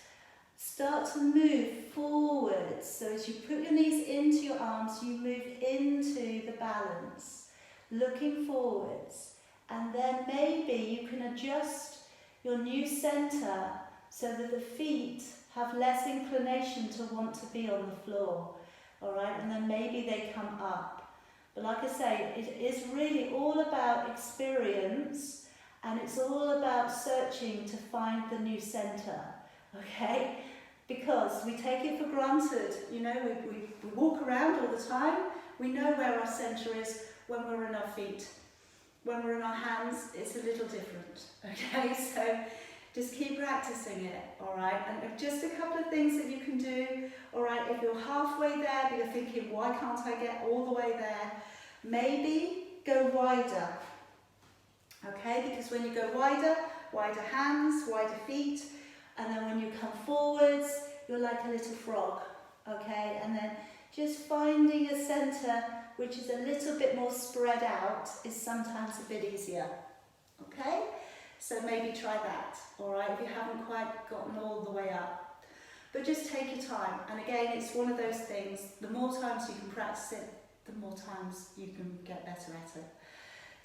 start to move forwards. So as you put your knees into your arms, you move into the balance, looking forwards. And then maybe you can adjust your new centre so that the feet have less inclination to want to be on the floor. All right, and then maybe they come up. But like I say, it is really all about experience, and it's all about searching to find the new centre, okay? Because we take it for granted, you know, we walk around all the time, we know where our centre is when we're in our feet. When we're in our hands, it's a little different, okay? So Just keep practicing it, all right? And just a couple of things that you can do, all right? If you're halfway there, but you're thinking, why can't I get all the way there? Maybe go wider, okay? Because when you go wider, wider hands, wider feet, and then when you come forwards, you're like a little frog, okay? And then just finding a centre which is a little bit more spread out is sometimes a bit easier, okay? So maybe try that, all right, if you haven't quite gotten all the way up. But just take your time. And again, it's one of those things, the more times you can practice it, the more times you can get better at it.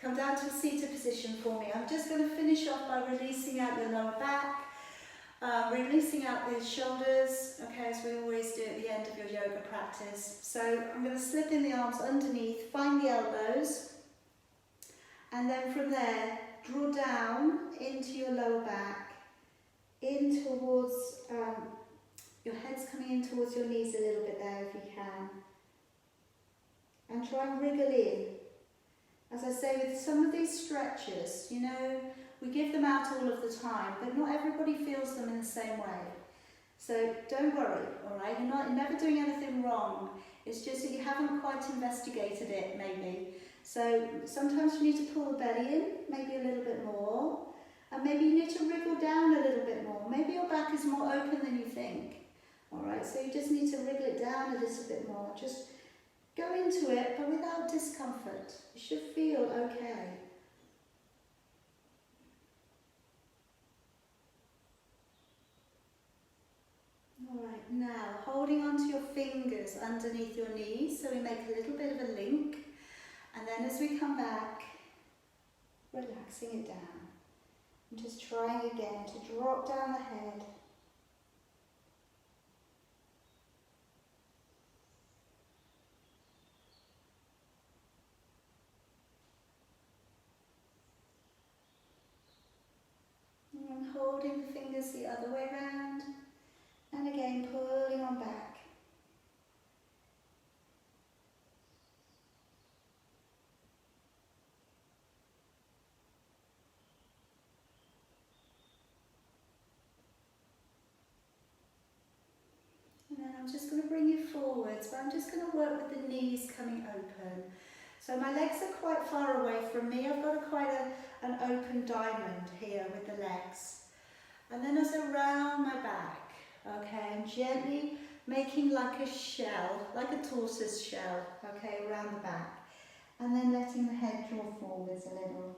Come down to a seated position for me. I'm just going to finish off by releasing out your lower back, releasing out the shoulders, okay, as we always do at the end of your yoga practice. So I'm going to slip in the arms underneath, find the elbows, and then from there, draw down into your lower back, in towards, your head's coming in towards your knees a little bit there if you can. And try and wriggle in. As I say, with some of these stretches, you know, we give them out all of the time, but not everybody feels them in the same way. So don't worry, all right? You're never doing anything wrong. It's just that you haven't quite investigated it, maybe. So sometimes you need to pull the belly in, maybe a little bit more. And maybe you need to wriggle down a little bit more. Maybe your back is more open than you think. All right, so you just need to wriggle it down a little bit more. Just go into it, but without discomfort. You should feel okay. All right, now holding onto your fingers underneath your knees, so we make a little bit of a link. And then as we come back, relaxing it down. And just trying again to drop down the head. And holding the fingers the other way around. And again, pulling on back. And then I'm just going to bring you forwards, but I'm just going to work with the knees coming open. So my legs are quite far away from me. I've got quite an open diamond here with the legs. And then as I round my back, okay, I'm gently making like a shell, like a tortoise shell, okay, around the back. And then letting the head draw forwards a little.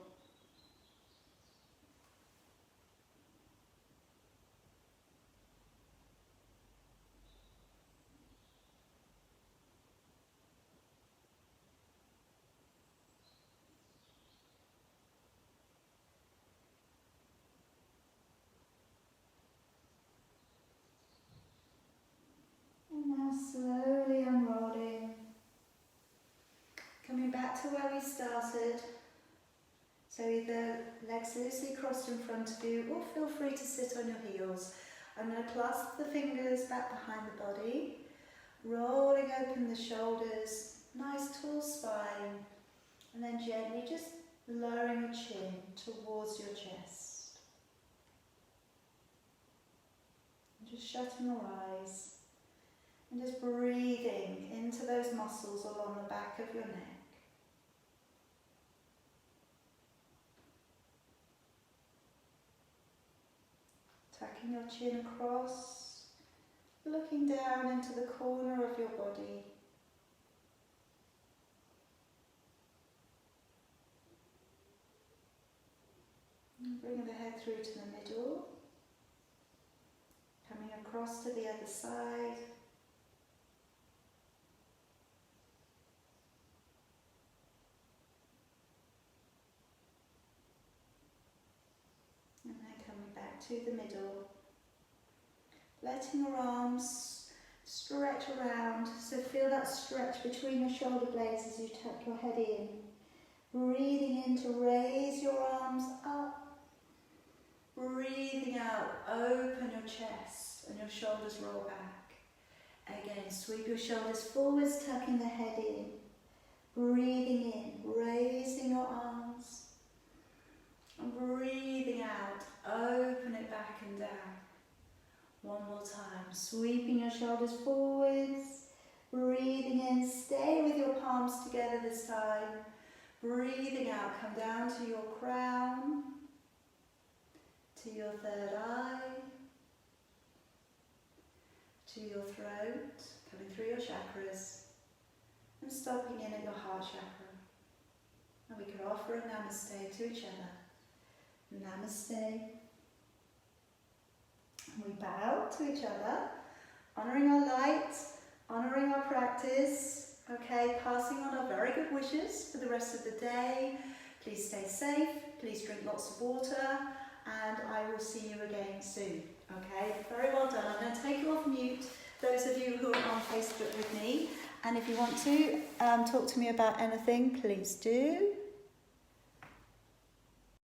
Now slowly unrolling, coming back to where we started. So either legs loosely crossed in front of you, or feel free to sit on your heels. I'm going to clasp the fingers back behind the body, rolling open the shoulders, nice tall spine, and then gently just lowering your chin towards your chest. And just shutting your eyes. And just breathing into those muscles along the back of your neck. Tucking your chin across, looking down into the corner of your body. And bringing the head through to the middle. Coming across to the other side. To the middle, letting your arms stretch around, so feel that stretch between your shoulder blades as you tuck your head in. Breathing in to raise your arms up, breathing out, open your chest and your shoulders roll back. Again, sweep your shoulders forwards, tucking the head in, breathing in, raising your arms. And breathing out, open it back One more time, sweeping your shoulders forwards, breathing in, stay with your palms together this time. Breathing out, come down to your crown, to your third eye, to your throat, coming through your chakras, and stopping in at your heart chakra. And we can offer a namaste to each other. Namaste. And we bow to each other, honouring our light, honouring our practice, okay, passing on our very good wishes for the rest of the day. Please stay safe, please drink lots of water, and I will see you again soon, okay? Very well done. I'm going to take you off mute, those of you who are on Facebook with me, and if you want to talk to me about anything, please do.